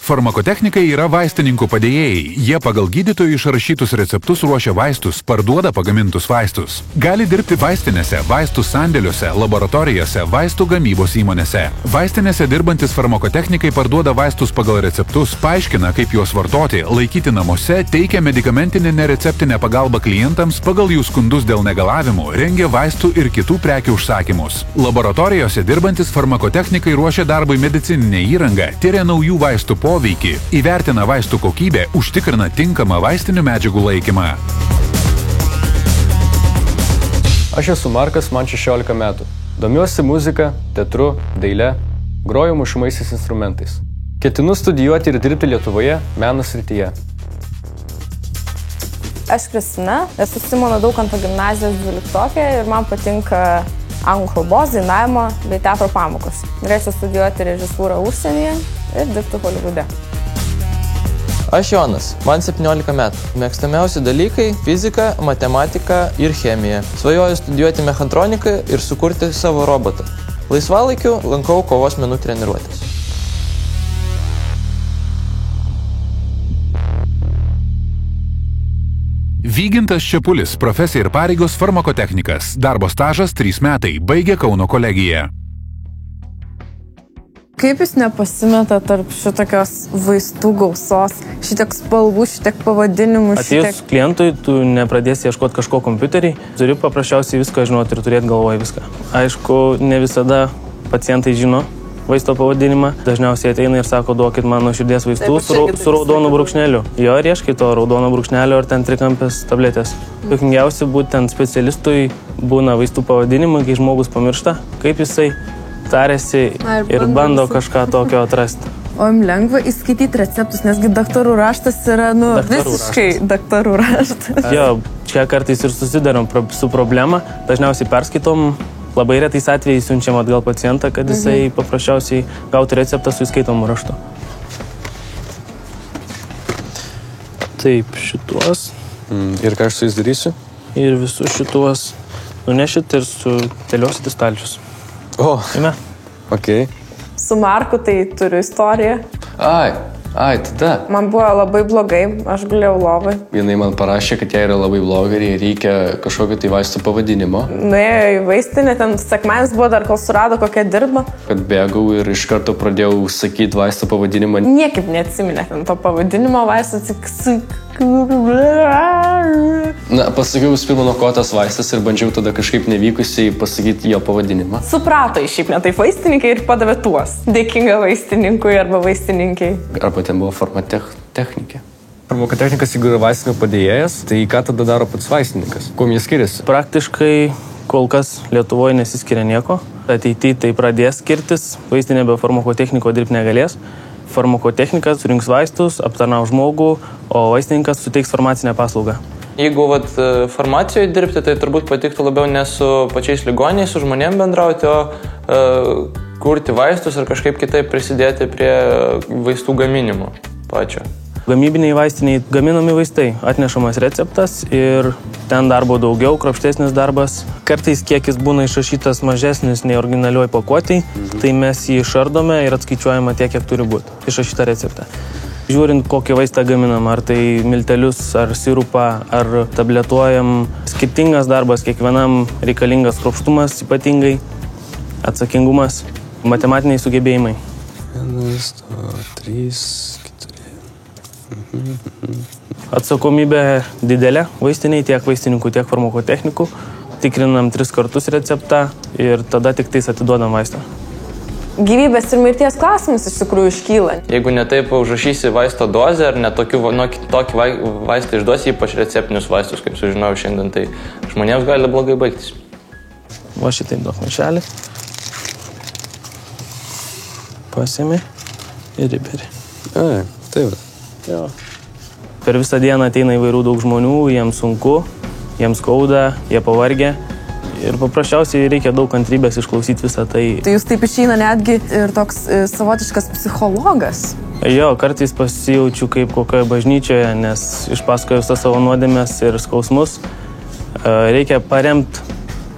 Farmakotechnikai yra vaistininkų padėjėjai. Jie pagal gydytojų išrašytus receptus ruošia vaistus, parduoda pagamintus vaistus. Gali dirbti vaistinėse, vaistų sandėliuose, laboratorijose, vaistų gamybos įmonėse. Vaistinėse dirbantis farmakotechnikai parduoda vaistus pagal receptus, paaiškina, kaip juos vartoti, laikyti namuose, teikia medikamentinę nereceptinę pagalbą klientams pagal jų skundus dėl negalavimų, rengia vaistų ir kitų prekių užsakymus. Laboratorijose dirbantis farmakotechnikai ruošia darbui medicininę įrangą, tyria naujų vaistų poveikį, įvertina vaistų kokybę, užtikrina tinkamą vaistinių medžiagų laikymą. Aš esu Markas, man 16 metų. Domiuosi muzika, teatru, daile, groju mušamaisiais instrumentais. Ketinu studijuoti ir dirbti Lietuvoje meno srityje. Aš Kristina, esu Simono Daukanto gimnazijos 12-okė ir man patinka anglų kalbos, dainavimo bei teatro pamokos. Norėčiau studijuoti režisūrą užsienyje ir dirbti Holivude. Aš Jonas, man 17 metų. Mėgstamiausi dalykai – fizika, matematika ir chemija. Svajoju studijuoti mechatroniką ir sukurti savo robotą. Laisvalaikiu lankau kovos menų treniruotes. Vygintas Čepulis, profesija ir pareigos farmakotechnikas. Darbo stažas 3 metai, baigė Kauno kolegiją. Kaip jūs nepasimeta tarp šitokios vaistų gausos, šitiek spalvų, šitiek pavadinimų, Atėjus klientui, tu nepradėsi ieškoti kažko kompiuterį, turi paprasčiausiai viską žinoti ir turėti galvoje viską. Aišku, ne visada pacientai žino vaisto pavadinimą. Dažniausiai ateina ir sako, duokit man nuo širdies vaistų su raudonu brūkšneliu. Jo, ir ieškai to raudono brūkšnelio ar ten trikampės tabletės. Juokingiausia būtent specialistui būna vaistų pavadinimai, kai žmogus pamiršta, kaip jisai tarėsi ir bando kažką tokio atrasti. O jums lengva įskaityti receptus, nesgi daktarų raštas yra, visiškai daktarų raštas. Jo, čia kartais ir susidarom su problema. Dažniausiai perskaitom, labai retais atvejais siunčiam atgal pacientą, kad jisai paprasčiausiai gautų receptą su įskaitomu raštu. Taip, šituos. Ir ką aš su jais darysiu? Ir visus šituos nunešit ir sudėliosit į stalčius. O, Ime? okei. Su Marku tai turiu istoriją. Ai, tada. Man buvo labai blogai, aš gulėjau lovai. Jinai man parašė, kad jai yra labai blogai ir reikia kažkokio tai vaistų pavadinimo. Nuėjo į vaistinę, ten sekmadienis buvo dar, kol surado, kokia dirba. Kad bėgau ir iš karto pradėjau sakyti vaistų pavadinimą. Niekaip neatsiminė ten to pavadinimo vaistų, tik... Na, pasakiau vis pirma, nuo ko tas vaistas ir bandžiau tada kažkaip nevykusiai pasakyti jo pavadinimą. Suprato šiaip ne taip vaistininkai ir padavė tuos. Dėkinga vaistininkui arba vaistininkiai. Arba ten buvo farmakotechnikė. Farmakotechnikas, jeigu yra vaistinio padėjėjas, tai ką tada daro pats vaistininkas? Kuom jie skiriasi? Praktiškai kol kas Lietuvoje nesiskiria nieko. Ateityje tai pradės skirtis, vaistinė be farmakotechniko dirbti negalės. Farmakotechnikas surinks vaistus, aptarnau žmogų, o vaistininkas suteiks farmacinę paslaugą. Jeigu farmacijoje dirbti, tai turbūt patiktų labiau ne su pačiais ligoniais, su žmonėm bendrauti, o kurti vaistus ar kažkaip kitaip prisidėti prie vaistų gaminimo pačio. Gamybiniai vaistiniai gaminami vaistai, atnešamas receptas ir ten darbo daugiau, kruopštesnis darbas. Kartais kiekis būna išrašytas mažesnis nei originalioj pakuotėj, tai mes jį išardome ir atskaičiuojama tiek, kiek turi būti išrašyta recepte. Žiūrint, kokį vaistą gaminam, ar tai miltelius, ar sirupą, ar tabletuojam, skirtingas darbas, kiekvienam reikalingas kruopštumas ypatingai, atsakingumas, matematiniai sugebėjimai. 1, 2, 3, 4. Atsakomybė didelė vaistiniai, tiek vaistininkų, tiek farmakotechnikų. Tikrinam 3 kartus receptą ir tada tik tais atiduodam vaistą. Gyvybės ir mirties klausimas iš tikrųjų iškyla. Jeigu netaip užrašysi vaisto dozę ar tokį vaistą išduosi, ypač receptinius vaistus, kaip sužinojau šiandien, tai žmonėms gali blogai baigtis. Va šitaip duok maišelį. Pasiemi ir įberi. Taip. Jo. Per visą dieną ateina įvairių daug žmonių, jiems sunku, jiems skauda, jie pavargę. Ir paprasčiausiai reikia daug kantrybės išklausyti visą tai. Tai jūs taip išeina netgi ir toks savotiškas psichologas. Jo, kartais pasijaučiu kaip kokioje bažnyčioje, nes išpasakoju visą savo nuodėmes ir skausmus. Reikia paremti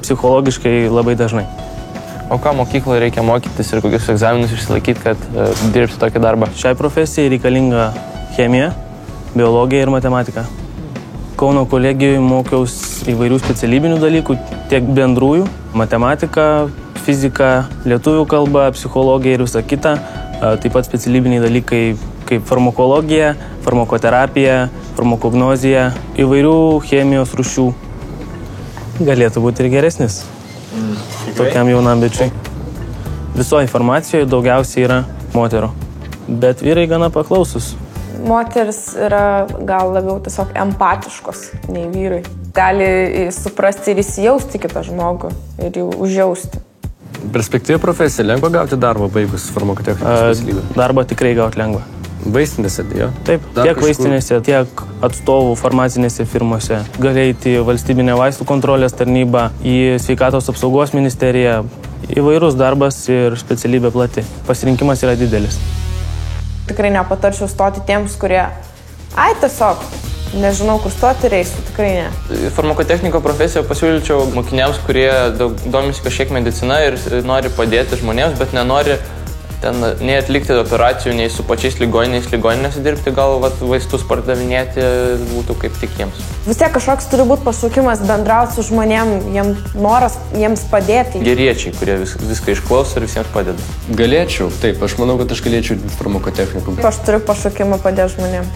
psichologiškai labai dažnai. O ką mokykloje reikia mokytis ir kokius egzaminus išsilaikyti, kad dirbti tokį darbą? Šiai profesijai reikalinga chemija, biologija ir matematika. Kauno kolegijoje mokiausi įvairių specialybinių dalykų, tiek bendrųjų - matematika, fizika, lietuvių kalba, psichologija ir visa kita. Taip pat specialybiniai dalykai kaip farmakologija, farmakoterapija, farmakognozija, įvairių chemijos rūšių. Galėtų būti ir geresnis tokiam jaunam bičiui. Visoje informacijoje daugiausiai yra moterų, bet vyrai gana paklausus. Moteris yra gal labiau tiesiog empatiškos nei vyrai. Gali suprasti ir įsijausti kitą žmogų ir jį užjausti. Perspektyvi profesija, lengva gauti darbą baigus farmakotechnikos specialybę? Darbą tikrai gauti lengva. Vaistinėse, jo? Taip, tiek vaistinėse, tiek atstovų farmacinėse firmose. Gali eiti į valstybinę vaistų kontrolės tarnybą, į sveikatos apsaugos ministeriją. Įvairus darbas ir specialybė plati. Pasirinkimas yra didelis. Tikrai nepatarčiau stoti tiems, kurie, tiesiog, nežinau, kur stoti reisų, tikrai ne. Farmakotechniko profesiją pasiūlyčiau mokiniams, kurie domisi kažkiek medicina ir nori padėti žmonėms, bet nenori ten nei atlikti operacijų, nei su pačiais ligoninėse dirbti, gal vaistus pardavinėti būtų kaip tik jiems. Vis tiek kažkoks turi būti pašaukimas bendrauti su žmonėm, noras jiems padėti. Geriečiai, kurie viską išklauso ir visiems padeda. Galėčiau, taip, aš manau, kad aš galėčiau dirbti farmakotechniku. Aš turiu pašaukimą padėti žmonėm.